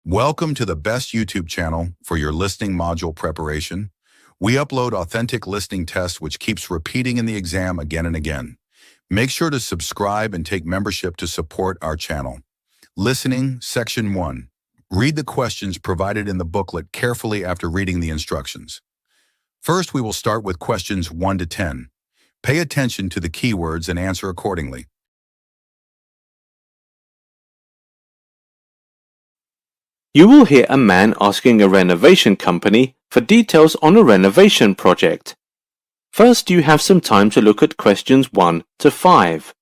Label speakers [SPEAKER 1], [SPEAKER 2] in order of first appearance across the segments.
[SPEAKER 1] Welcome to the best YouTube channel for your listening module preparation. We upload authentic listening tests which keeps repeating in the exam again and again. Make sure to subscribe and take membership to support our channel. Listening, Section 1. Read the questions provided in the booklet carefully after reading the instructions. First, we will start with questions 1 to 10. Pay attention to the keywords and answer accordingly.
[SPEAKER 2] You will hear a man asking a renovation company for details on a renovation project. First, you have some time to look at questions 1 to 5.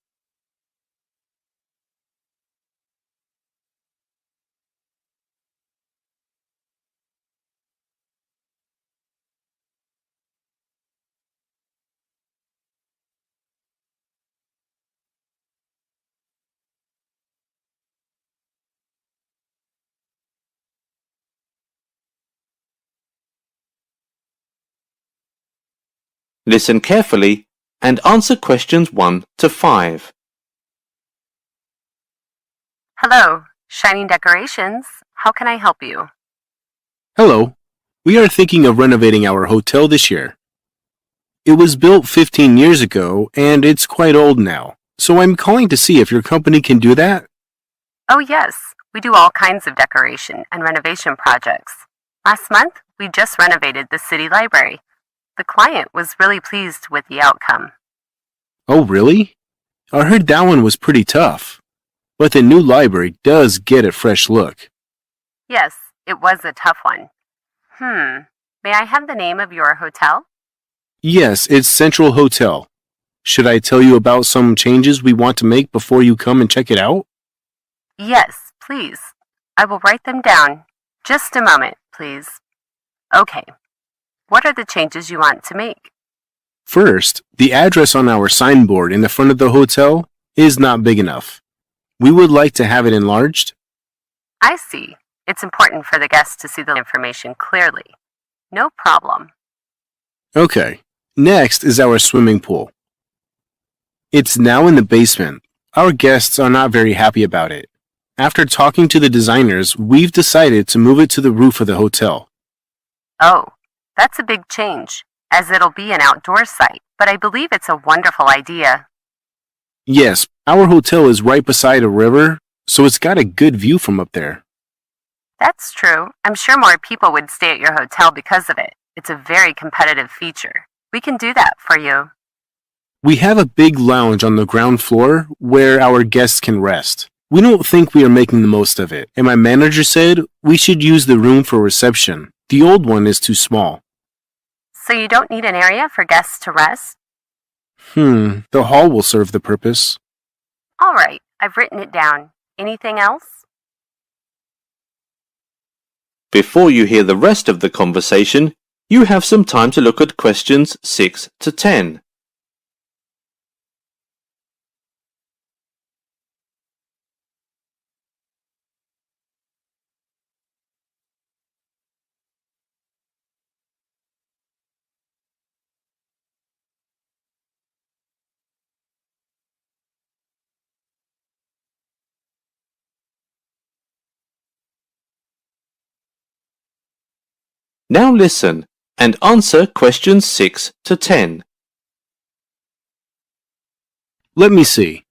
[SPEAKER 2] Listen carefully and answer questions 1 to 5.
[SPEAKER 3] Hello, Shining Decorations. How can I help you?
[SPEAKER 4] Hello. We are thinking of renovating our hotel this year. It was built 15 years ago and it's quite old now, so I'm calling to see if your company can do that.
[SPEAKER 3] Oh yes, we do all kinds of decoration and renovation projects. Last month, we just renovated the city library. The client was really pleased with the outcome.
[SPEAKER 4] Oh, really? I heard that one was pretty tough, but the new library does get a fresh look.
[SPEAKER 3] Yes, it was a tough one. May I have the name of your hotel?
[SPEAKER 4] Yes, it's Central Hotel. Should I tell you about some changes we want to make before you come and check it out?
[SPEAKER 3] Yes, please. I will write them down. Just a moment, please. Okay. What are the changes you want to make?
[SPEAKER 4] First, the address on our signboard in the front of the hotel is not big enough. We would like to have it enlarged.
[SPEAKER 3] I see. It's important for the guests to see the information clearly. No problem.
[SPEAKER 4] Okay. Next is our swimming pool. It's now in the basement. Our guests are not very happy about it. After talking to the designers, we've decided to move it to the roof of the hotel.
[SPEAKER 3] Oh, that's a big change, as it'll be an outdoor site, but I believe it's a wonderful idea.
[SPEAKER 4] Yes, our hotel is right beside a river, so it's got a good view from up there.
[SPEAKER 3] That's true. I'm sure more people would stay at your hotel because of it. It's a very competitive feature. We can do that for you.
[SPEAKER 4] We have a big lounge on the ground floor where our guests can rest. We don't think we are making the most of it, and my manager said we should use the room for reception. The old one is too small.
[SPEAKER 3] So you don't need an area for guests to rest?
[SPEAKER 4] The hall will serve the purpose.
[SPEAKER 3] All right, I've written it down. Anything else?
[SPEAKER 2] Before you hear the rest of the conversation, you have some time to look at questions 6 to 10. Now listen and answer questions 6 to 10.
[SPEAKER 4] Let me see.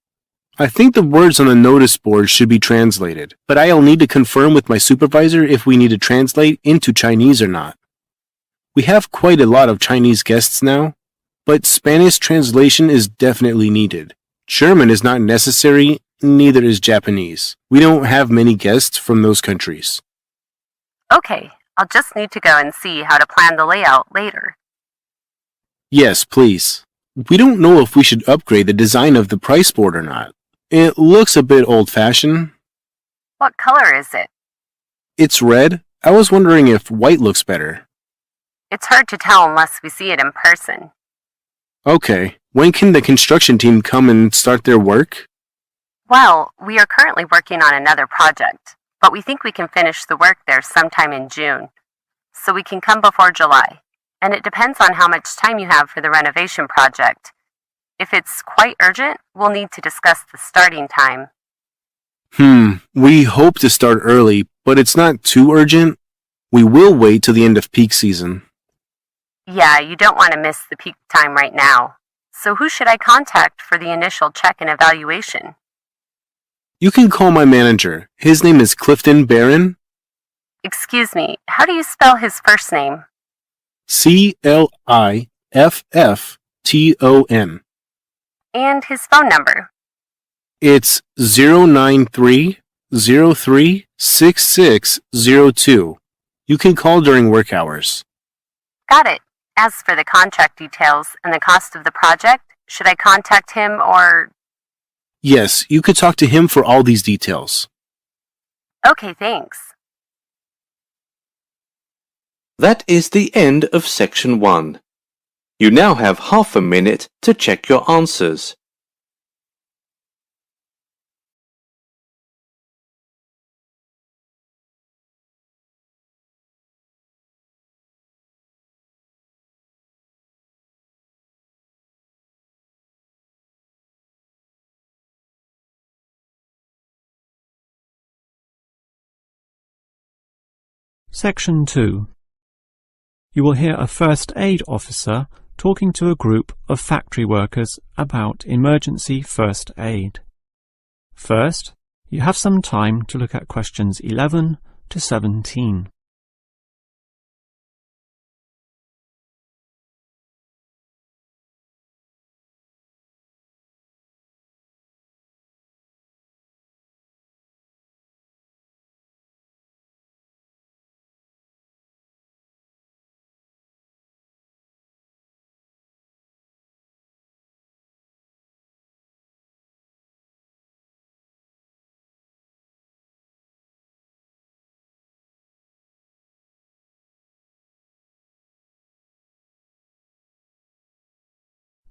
[SPEAKER 4] I think the words on the notice board should be translated, but I'll need to confirm with my supervisor if we need to translate into Chinese or not. We have quite a lot of Chinese guests now, but Spanish translation is definitely needed. German is not necessary, neither is Japanese. We don't have many guests from those countries.
[SPEAKER 3] Okay, I'll just need to go and see how to plan the layout later.
[SPEAKER 4] Yes, please. We don't know if we should upgrade the design of the price board or not. It looks a bit old-fashioned.
[SPEAKER 3] What color is it?
[SPEAKER 4] It's red. I was wondering if white looks better.
[SPEAKER 3] It's hard to tell unless we see it in person.
[SPEAKER 4] Okay. When can the construction team come and start their work?
[SPEAKER 3] Well, we are currently working on another project, but we think we can finish the work there sometime in June. So we can come before July. And it depends on how much time you have for the renovation project. If it's quite urgent, we'll need to discuss the starting time.
[SPEAKER 4] We hope to start early, but it's not too urgent. We will wait till the end of peak season.
[SPEAKER 3] Yeah, you don't want to miss the peak time right now. So who should I contact for the initial check and evaluation?
[SPEAKER 4] You can call my manager. His name is Clifton Barron.
[SPEAKER 3] Excuse me, how do you spell his first name?
[SPEAKER 4] Cliffton.
[SPEAKER 3] And his phone number?
[SPEAKER 4] It's 093-03-6602. You can call during work hours.
[SPEAKER 3] Got it. As for the contract details and the cost of the project, should I contact him or...
[SPEAKER 4] Yes, you could talk to him for all these details.
[SPEAKER 3] Okay, thanks.
[SPEAKER 2] That is the end of section 1. You now have half a minute to check your answers.
[SPEAKER 5] Section 2. You will hear a first aid officer talking to a group of factory workers about emergency first aid. First, you have some time to look at questions 11 to 17.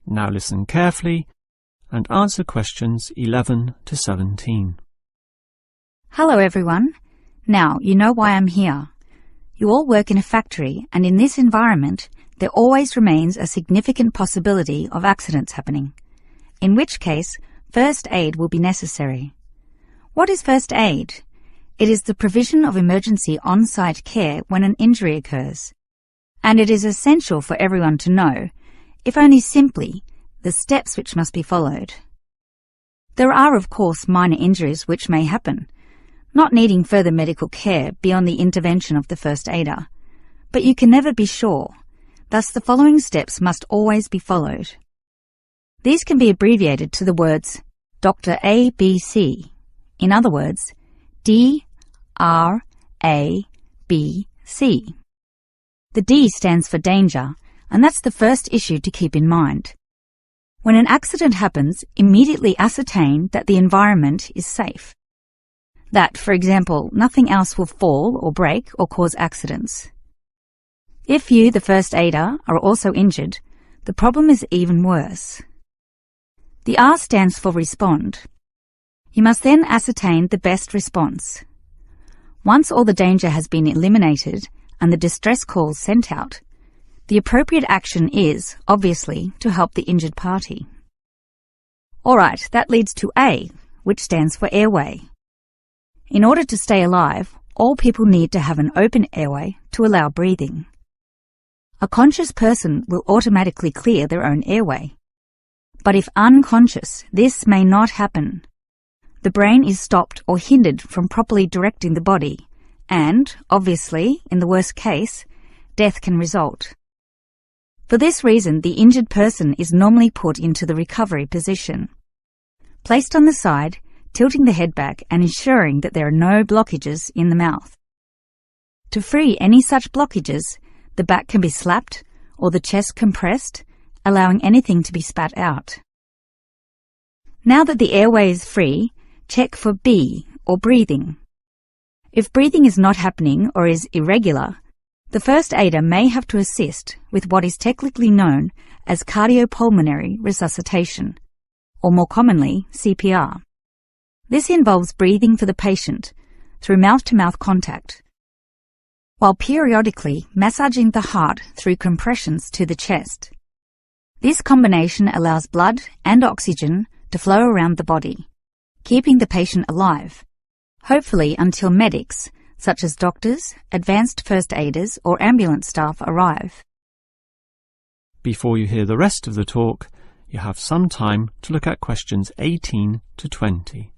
[SPEAKER 5] Now listen carefully and answer questions 11 to 17.
[SPEAKER 6] Hello everyone. Now you know why I'm here. You all work in a factory, and in this environment there always remains a significant possibility of accidents happening, in which case first aid will be necessary. What is first aid? It is the provision of emergency on-site care when an injury occurs, and it is essential for everyone to know, if only simply, the steps which must be followed. There are, of course, minor injuries which may happen, not needing further medical care beyond the intervention of the first aider, but you can never be sure, thus the following steps must always be followed. These can be abbreviated to the words Dr. ABC, in other words, D-R-A-B-C. The D stands for danger, and that's the first issue to keep in mind. When an accident happens, immediately ascertain that the environment is safe. That, for example, nothing else will fall or break or cause accidents. If you, the first aider, are also injured, the problem is even worse. The R stands for respond. You must then ascertain the best response. Once all the danger has been eliminated and the distress calls sent out, the appropriate action is, obviously, to help the injured party. Alright, that leads to A, which stands for airway. In order to stay alive, all people need to have an open airway to allow breathing. A conscious person will automatically clear their own airway. But if unconscious, this may not happen. The brain is stopped or hindered from properly directing the body, and, obviously, in the worst case, death can result. For this reason, the injured person is normally put into the recovery position. Placed on the side, tilting the head back and ensuring that there are no blockages in the mouth. To free any such blockages, the back can be slapped or the chest compressed, allowing anything to be spat out. Now that the airway is free, check for B, or breathing. If breathing is not happening or is irregular, the first aider may have to assist with what is technically known as cardiopulmonary resuscitation, or more commonly, CPR. This involves breathing for the patient through mouth-to-mouth contact, while periodically massaging the heart through compressions to the chest. This combination allows blood and oxygen to flow around the body, keeping the patient alive, hopefully until medics, such as doctors, advanced first aiders, or ambulance staff arrive.
[SPEAKER 5] Before you hear the rest of the talk, you have some time to look at questions 18 to 20.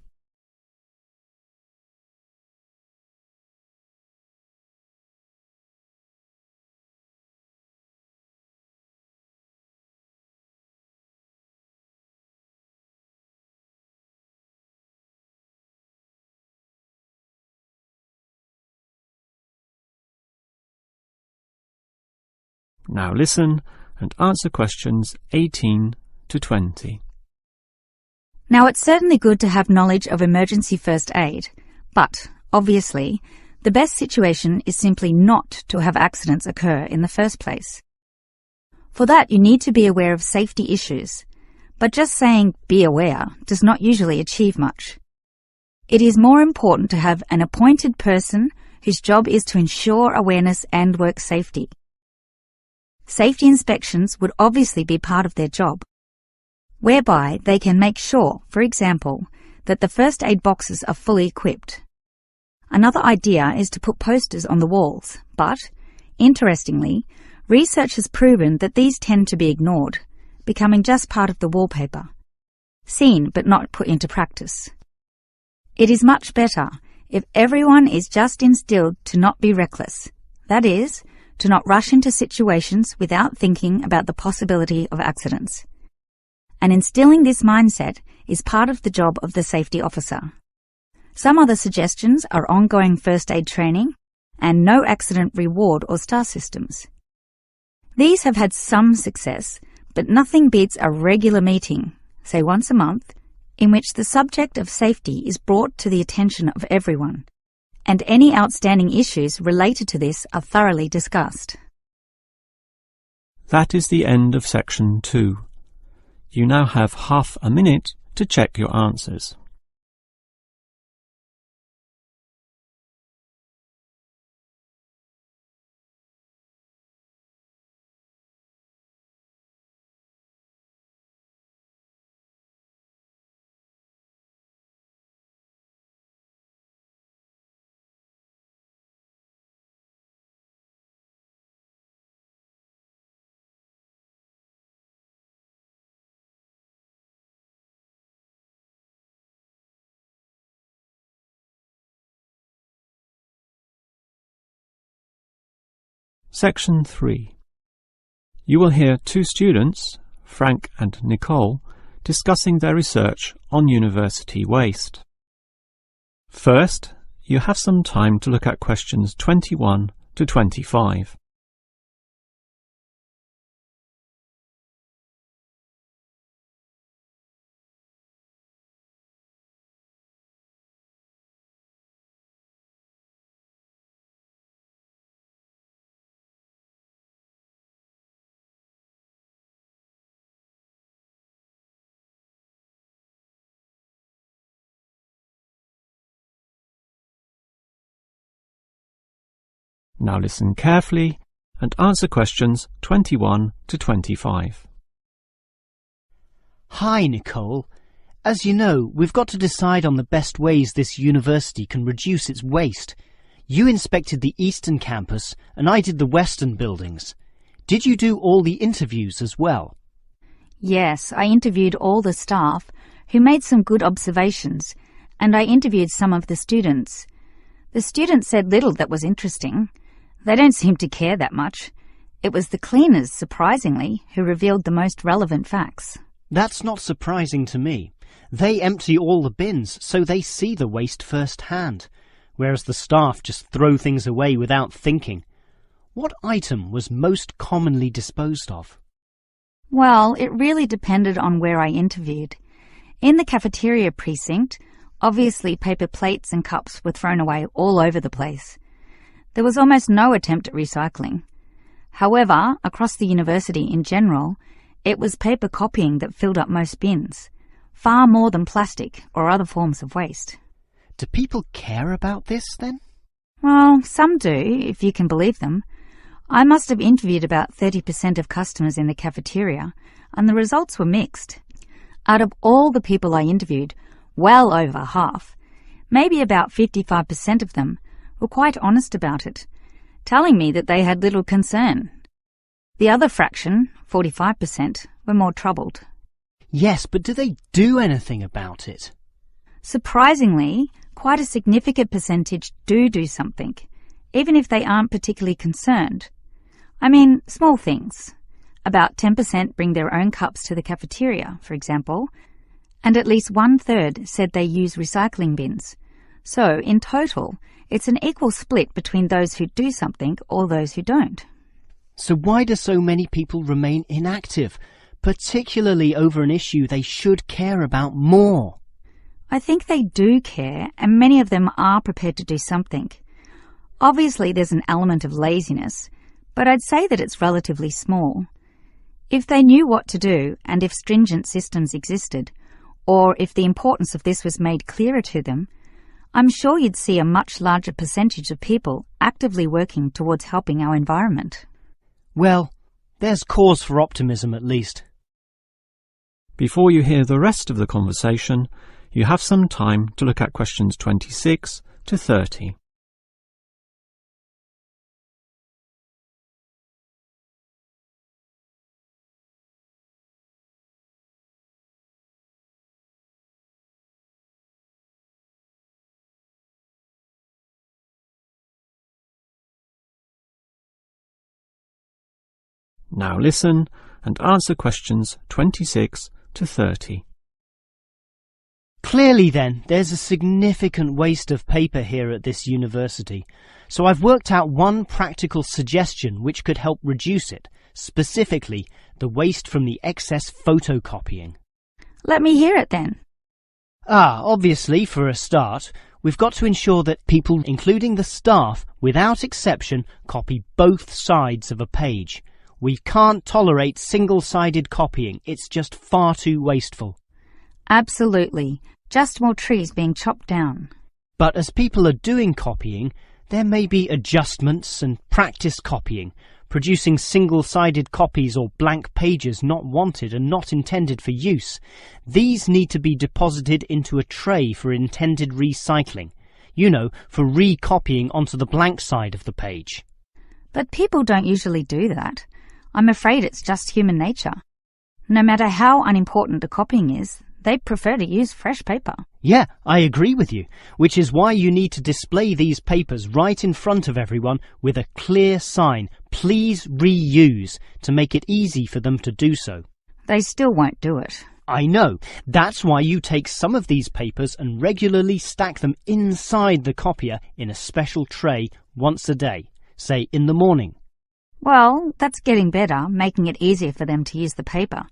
[SPEAKER 5] Now listen and answer questions 18 to 20.
[SPEAKER 6] Now, it's certainly good to have knowledge of emergency first aid, but, obviously, the best situation is simply not to have accidents occur in the first place. For that, you need to be aware of safety issues, but just saying "be aware" does not usually achieve much. It is more important to have an appointed person whose job is to ensure awareness and work safety. Safety inspections would obviously be part of their job, whereby they can make sure, for example, that the first aid boxes are fully equipped. Another idea is to put posters on the walls, but, interestingly, research has proven that these tend to be ignored, becoming just part of the wallpaper, seen but not put into practice. It is much better if everyone is just instilled to not be reckless, that is, to not rush into situations without thinking about the possibility of accidents. And instilling this mindset is part of the job of the safety officer. Some other suggestions are ongoing first aid training and no accident reward or star systems. These have had some success, but nothing beats a regular meeting, say once a month, in which the subject of safety is brought to the attention of everyone, and any outstanding issues related to this are thoroughly discussed.
[SPEAKER 5] That is the end of section 2. You now have half a minute to check your answers. Section 3. You will hear two students, Frank and Nicole, discussing their research on university waste. First, you have some time to look at questions 21 to 25. Now listen carefully and answer questions 21 to 25.
[SPEAKER 7] Hi, Nicole. As you know, we've got to decide on the best ways this university can reduce its waste. You inspected the eastern campus and I did the western buildings. Did you do all the interviews as well?
[SPEAKER 6] Yes, I interviewed all the staff, who made some good observations, and I interviewed some of the students. The students said little that was interesting. They don't seem to care that much. It was the cleaners, surprisingly, who revealed the most relevant facts.
[SPEAKER 7] That's not surprising to me. They empty all the bins, so they see the waste firsthand, whereas the staff just throw things away without thinking. What item was most commonly disposed of?
[SPEAKER 6] Well, it really depended on where I interviewed. In the cafeteria precinct, obviously paper plates and cups were thrown away all over the place. There was almost no attempt at recycling. However, across the university in general, it was paper copying that filled up most bins, far more than plastic or other forms of waste.
[SPEAKER 7] Do people care about this, then?
[SPEAKER 6] Well, some do, if you can believe them. I must have interviewed about 30% of customers in the cafeteria, and the results were mixed. Out of all the people I interviewed, well over half, maybe about 55% of them, were quite honest about it, telling me that they had little concern. The other fraction, 45%, were more troubled.
[SPEAKER 7] Yes, but do they do anything about it?
[SPEAKER 6] Surprisingly, quite a significant percentage do something, even if they aren't particularly concerned. I mean, small things. About 10% bring their own cups to the cafeteria, for example, and at least 1/3 said they use recycling bins. So, in total, it's an equal split between those who do something or those who don't.
[SPEAKER 7] So why do so many people remain inactive, particularly over an issue they should care about more?
[SPEAKER 6] I think they do care, and many of them are prepared to do something. Obviously, there's an element of laziness, but I'd say that it's relatively small. If they knew what to do, and if stringent systems existed, or if the importance of this was made clearer to them, I'm sure you'd see a much larger percentage of people actively working towards helping our environment.
[SPEAKER 7] Well, there's cause for optimism at least.
[SPEAKER 5] Before you hear the rest of the conversation, you have some time to look at questions 26 to 30. Now listen and answer questions 26 to 30.
[SPEAKER 7] Clearly then, there's a significant waste of paper here at this university, so I've worked out one practical suggestion which could help reduce it, specifically the waste from the excess photocopying.
[SPEAKER 6] Let me hear it then.
[SPEAKER 7] Obviously, for a start, we've got to ensure that people, including the staff, without exception, copy both sides of a page. We can't tolerate single-sided copying. It's just far too wasteful.
[SPEAKER 6] Absolutely. Just more trees being chopped down.
[SPEAKER 7] But as people are doing copying, there may be adjustments and practice copying, producing single-sided copies or blank pages not wanted and not intended for use. These need to be deposited into a tray for intended recycling. You know, for recopying onto the blank side of the page.
[SPEAKER 6] But people don't usually do that. I'm afraid it's just human nature. No matter how unimportant the copying is, they prefer to use fresh paper.
[SPEAKER 7] Yeah, I agree with you, which is why you need to display these papers right in front of everyone with a clear sign, "Please reuse," to make it easy for them to do so.
[SPEAKER 6] They still won't do it.
[SPEAKER 7] I know. That's why you take some of these papers and regularly stack them inside the copier in a special tray once a day, say in the morning.
[SPEAKER 6] Well, that's getting better, making it easier for them to use the paper.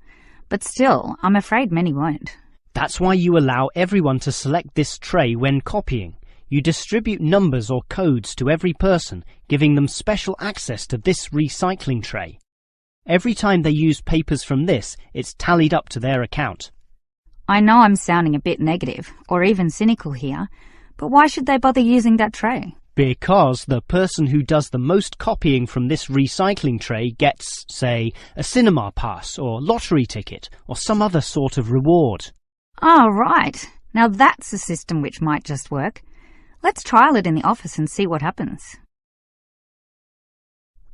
[SPEAKER 6] But still, I'm afraid many won't.
[SPEAKER 7] That's why you allow everyone to select this tray when copying. You distribute numbers or codes to every person, giving them special access to this recycling tray. Every time they use papers from this, it's tallied up to their account.
[SPEAKER 6] I know I'm sounding a bit negative, or even cynical here, but why should they bother using that tray?
[SPEAKER 7] Because the person who does the most copying from this recycling tray gets, say, a cinema pass or lottery ticket or some other sort of reward.
[SPEAKER 6] Oh, right. Now that's a system which might just work. Let's trial it in the office and see what happens.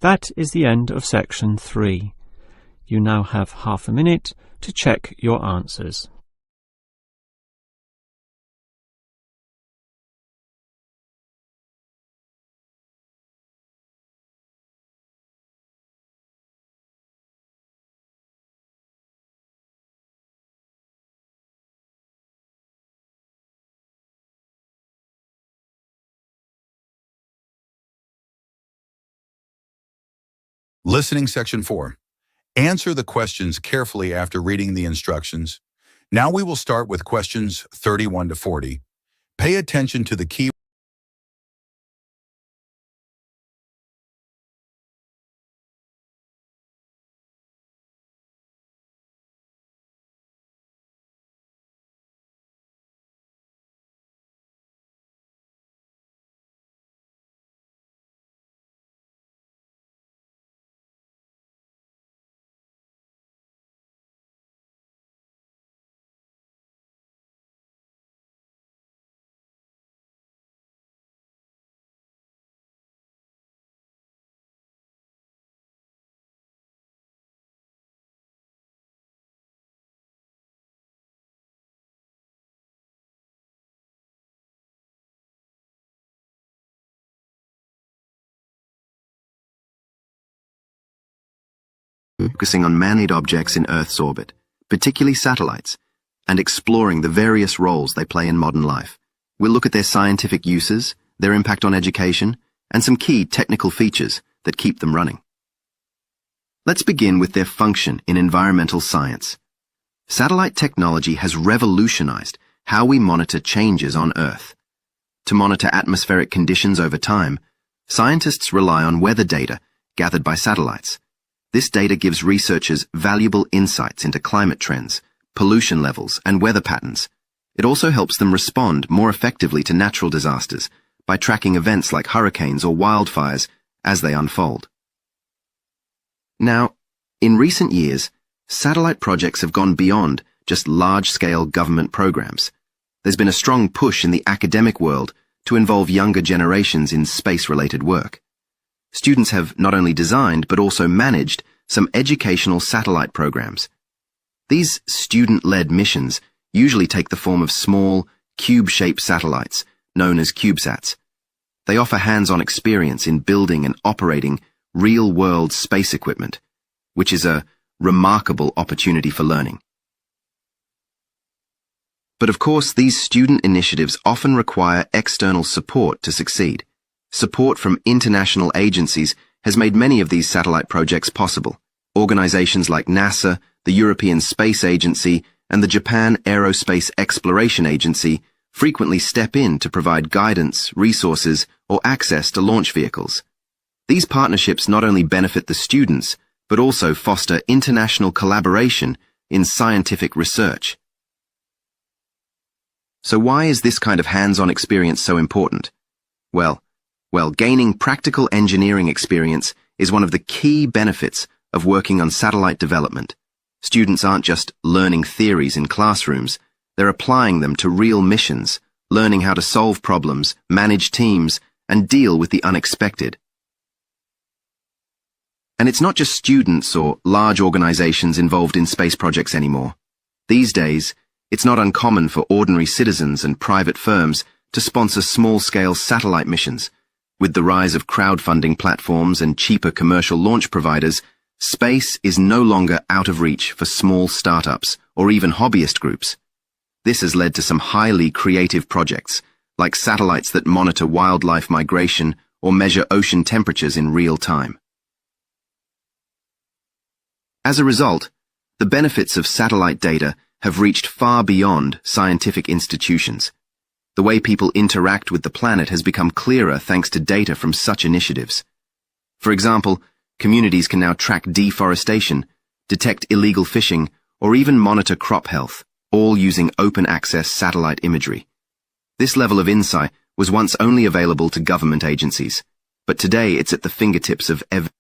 [SPEAKER 5] That is the end of section 3. You now have half a minute to check your answers.
[SPEAKER 1] Listening section 4. Answer the questions carefully after reading the instructions. Now we will start with questions 31 to 40. Pay attention to the key
[SPEAKER 8] focusing on man-made objects in Earth's orbit, particularly satellites, and exploring the various roles they play in modern life. We'll look at their scientific uses, their impact on education, and some key technical features that keep them running. Let's begin with their function in environmental science. Satellite technology has revolutionized how we monitor changes on Earth. To monitor atmospheric conditions over time, scientists rely on weather data gathered by satellites. This data gives researchers valuable insights into climate trends, pollution levels, and weather patterns. It also helps them respond more effectively to natural disasters by tracking events like hurricanes or wildfires as they unfold. Now, in recent years, satellite projects have gone beyond just large-scale government programs. There's been a strong push in the academic world to involve younger generations in space-related work. Students have not only designed but also managed some educational satellite programs. These student-led missions usually take the form of small, cube-shaped satellites, known as CubeSats. They offer hands-on experience in building and operating real-world space equipment, which is a remarkable opportunity for learning. But of course, these student initiatives often require external support to succeed. Support from international agencies has made many of these satellite projects possible. Organizations like NASA, the European Space Agency, and the Japan Aerospace Exploration Agency frequently step in to provide guidance, resources, or access to launch vehicles. These partnerships not only benefit the students, but also foster international collaboration in scientific research. So why is this kind of hands-on experience so important? Well, gaining practical engineering experience is one of the key benefits of working on satellite development. Students aren't just learning theories in classrooms, they're applying them to real missions, learning how to solve problems, manage teams, and deal with the unexpected. And it's not just students or large organizations involved in space projects anymore. These days, it's not uncommon for ordinary citizens and private firms to sponsor small-scale satellite missions. With the rise of crowdfunding platforms and cheaper commercial launch providers, space is no longer out of reach for small startups or even hobbyist groups. This has led to some highly creative projects, like satellites that monitor wildlife migration or measure ocean temperatures in real time. As a result, the benefits of satellite data have reached far beyond scientific institutions. The way people interact with the planet has become clearer thanks to data from such initiatives. For example, communities can now track deforestation, detect illegal fishing, or even monitor crop health, all using open-access satellite imagery. This level of insight was once only available to government agencies, but today it's at the fingertips of everyone.